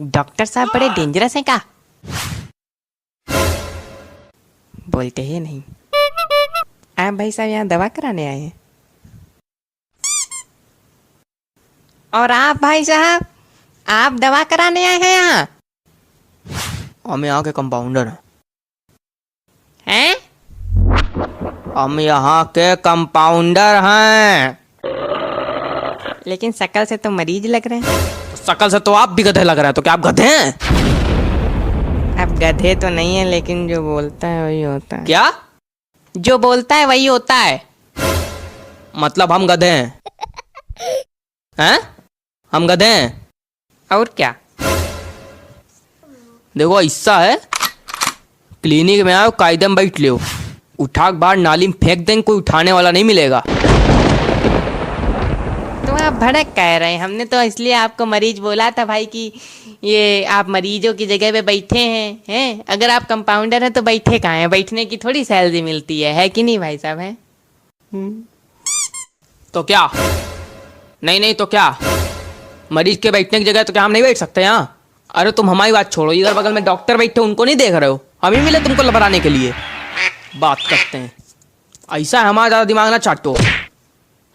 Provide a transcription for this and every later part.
Doctor साहब बड़े dangerous हैं क्या? बोलते ही नहीं। आप भाई साहब यहाँ दवा कराने आए हैं? और आप भाई साहब, आप दवा कराने आए हैं यहाँ? हम यहाँ के कंपाउंडर हैं। हैं? हम यहाँ के कंपाउंडर हैं। लेकिन शक्ल से तो मरीज लग रहे हैं। शकल से तो आप भी गधे लग रहे हैं, तो क्या आप गधे हैं? अब गधे तो नहीं है, लेकिन जो बोलता है वही होता है। क्या? जो बोलता है वही होता है। मतलब हम गधे हैं? हैं? हम गधे हैं? और क्या? देखो ऐसा है, क्लिनिक में आओ, कायदे में बैठ लो, उठा के बाहर नाली में फेंक देंगे, कोई उठाने वाला नहीं मिलेगा। तो आप भड़क कह रहे हैं? हमने तो इसलिए आपको मरीज बोला था भाई कि ये आप मरीजों की जगह पे बैठे हैं। अगर आप कंपाउंडर हैं तो बैठे कहाँ हैं? बैठने की थोड़ी सैलरी मिलती है कि नहीं भाई साहब? है तो क्या? नहीं तो क्या? मरीज के बैठने की जगह तो क्या हम नहीं बैठ सकते यहाँ? अरे तुम हमारी बात छोड़ो, इधर बगल में डॉक्टर बैठे, उनको नहीं देख रहे हो? हम ही मिले तुमको लबराने के लिए बात करते हैं। ऐसा है, हमारा ज़्यादा दिमाग ना चाटो।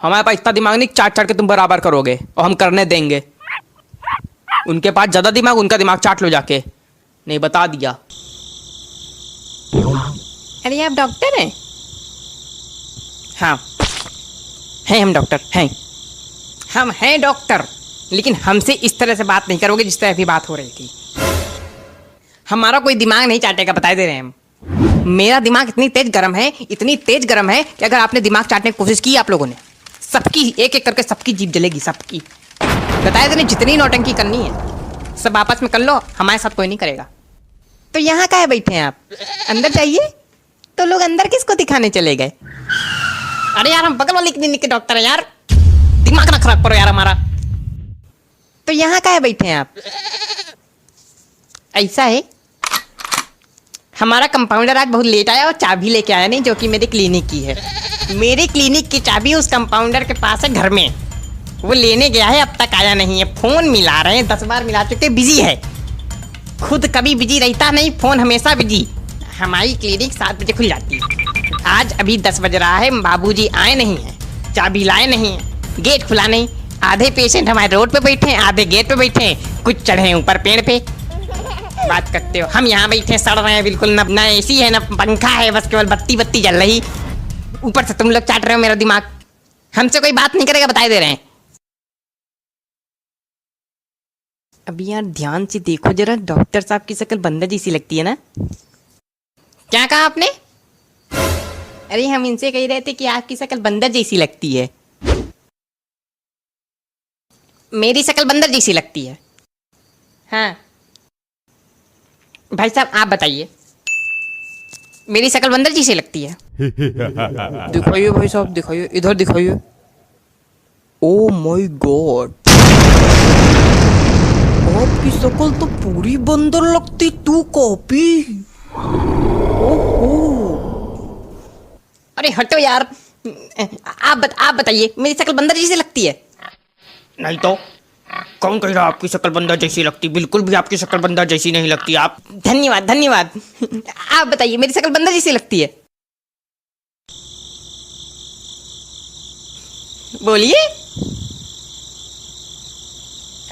हमारे पास इतना दिमाग नहीं, चाट चाट के तुम बराबर करोगे, और हम करने देंगे। उनके पास ज़्यादा दिमाग, उनका दिमाग चाट लो जाके। नहीं, बता दिया। अरे आप डॉक्टर हैं? हाँ हैं, हम डॉक्टर हैं। हम हैं डॉक्टर, लेकिन हमसे इस तरह से बात नहीं करोगे जिस तरह अभी बात हो रही थी। हमारा कोई दिमाग नहीं चाटेगा, बता दे रहे हैं हम। मेरा दिमाग इतनी तेज गर्म है, इतनी तेज गर्म है कि अगर आपने दिमाग चाटने की कोशिश की आप लोगों ने, सबकी एक एक करके सबकी जीभ जलेगी, सबकी। बताया तो नहीं, जितनी नौटंकी करनी है सब आपस में कर लो, हमारे साथ कोई नहीं करेगा। तो यहाँ काहे बैठे हैं आप? अंदर जाइए। तो लोग अंदर किसको दिखाने चले गए? अरे यार, हम बगल वाली क्लिनिक के डॉक्टर हैं यार, दिमाग ना खराब करो यार हमारा। तो यहाँ काहे बैठे हैं आप? ऐसा है, हमारा कंपाउंडर आज बहुत लेट आया और चाबी लेके आया नहीं, जो कि मेरी क्लिनिक की है। मेरी क्लिनिक की चाबी उस कंपाउंडर के पास है घर में, वो लेने गया है, अब तक आया नहीं है। फोन मिला रहे हैं, 10 बार मिला चुके, बिजी है। खुद कभी बिजी रहता नहीं, फोन हमेशा बिजी। हमारी क्लिनिक 7 बजे खुल जाती है। आज अभी 10 बज रहा है, बाबूजी आए नहीं हैं, चाबी लाए नहीं हैं, गेट खुला नहीं। आधे पेशेंट हमारे रोड पे बैठे हैं, आधे गेट पे बैठे हैं, कुछ चढ़े हैं ऊपर पेड़ पे। बात करते हो, हम यहाँ बैठे सड़ रहे हैं बिल्कुल, ना एसी है ना पंखा है, बस केवल बत्ती बत्ती जल रही। ऊपर से तुम लोग चाट रहे हो मेरा दिमाग। हमसे कोई बात नहीं करेगा, बताए दे रहे हैं। अभी यार ध्यान से देखो जरा, डॉक्टर साहब की शक्ल बंदर जैसी लगती है ना? क्या कहा आपने? अरे हम इनसे कह रहे थे कि आपकी शक्ल बंदर जैसी लगती है। मेरी शक्ल बंदर जैसी लगती है? हाँ भाई साहब, आप बताइए, मेरी शक्ल बंदर जैसी लगती है? दिखाइए भाई साहब, दिखाइए, इधर दिखाइए। ओ माय गॉड, आपकी शक्ल तो पूरी बंदर लगती, तू कॉपी। ओहो, अरे हटो यार। आप बताइए, मेरी शक्ल बंदर जैसी लगती है? नहीं तो कौन कह रहा आपकी शक्ल बंदर जैसी लगती? बिल्कुल भी आपकी शक्ल बंदर जैसी नहीं लगती। आप धन्यवाद धन्यवाद। आप बताइए, मेरी शक्ल बंदर जैसी लगती है? बोलिए,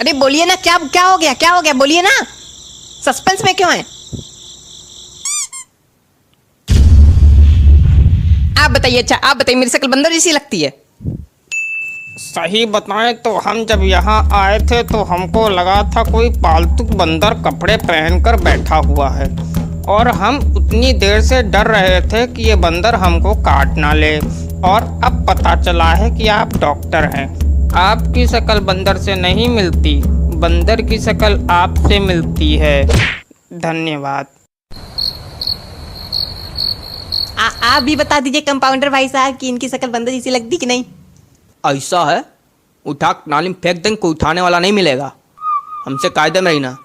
अरे बोलिए ना, क्या क्या हो गया, क्या हो गया, बोलिए ना, सस्पेंस में क्यों है? आप बताइए। अच्छा आप बताइए, मेरी शक्ल बंदर जैसी लगती है? सही बताएं तो हम जब यहाँ आए थे तो हमको लगा था कोई पालतू बंदर कपड़े पहनकर बैठा हुआ है, और हम उतनी देर से डर रहे थे कि ये बंदर हमको काट ना ले, और अब पता चला है कि आप डॉक्टर हैं। आपकी शक्ल बंदर से नहीं मिलती, बंदर की शक्ल आपसे मिलती है। धन्यवाद। आप भी बता दीजिए कंपाउंडर भाई साहब कि इनकी शक्ल बंदर जैसी लगती कि नहीं? ऐसा है, उठा नाली में फेंक देंगे, कोई उठाने वाला नहीं मिलेगा। हमसे कायदे में रहना।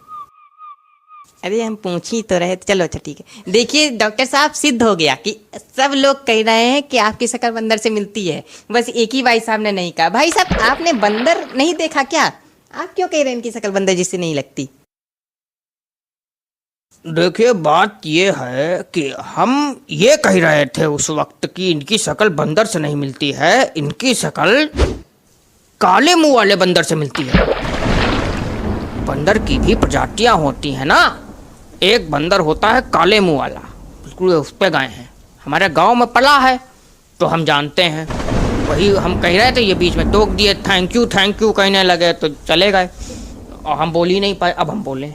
अरे हम पूछ ही तो रहे थे। चलो अच्छा ठीक है। देखिए डॉक्टर साहब, सिद्ध हो गया कि सब लोग कह रहे हैं कि आपकी शक्ल बंदर से मिलती है, बस एक ही भाई साहब ने नहीं कहा। भाई साहब, आपने बंदर नहीं देखा क्या? आप क्यों कह रहे हैं इनकी शक्ल बंदर जैसी नहीं लगती? देखिए बात ये है कि हम ये कह रहे थे उस वक्त कि इनकी शक्ल बंदर से नहीं मिलती है, इनकी शक्ल काले मुंह वाले बंदर से मिलती है। बंदर की भी प्रजातियां होती हैं ना। एक बंदर होता है काले मुंह वाला, बिल्कुल उस पे गए हैं, हमारे गांव में पला है तो हम जानते हैं। वही हम कह रहे थे, ये बीच में टोक दिए, थैंक यू कहने लगे तो चले गए और हम बोल ही नहीं पाए। अब हम बोले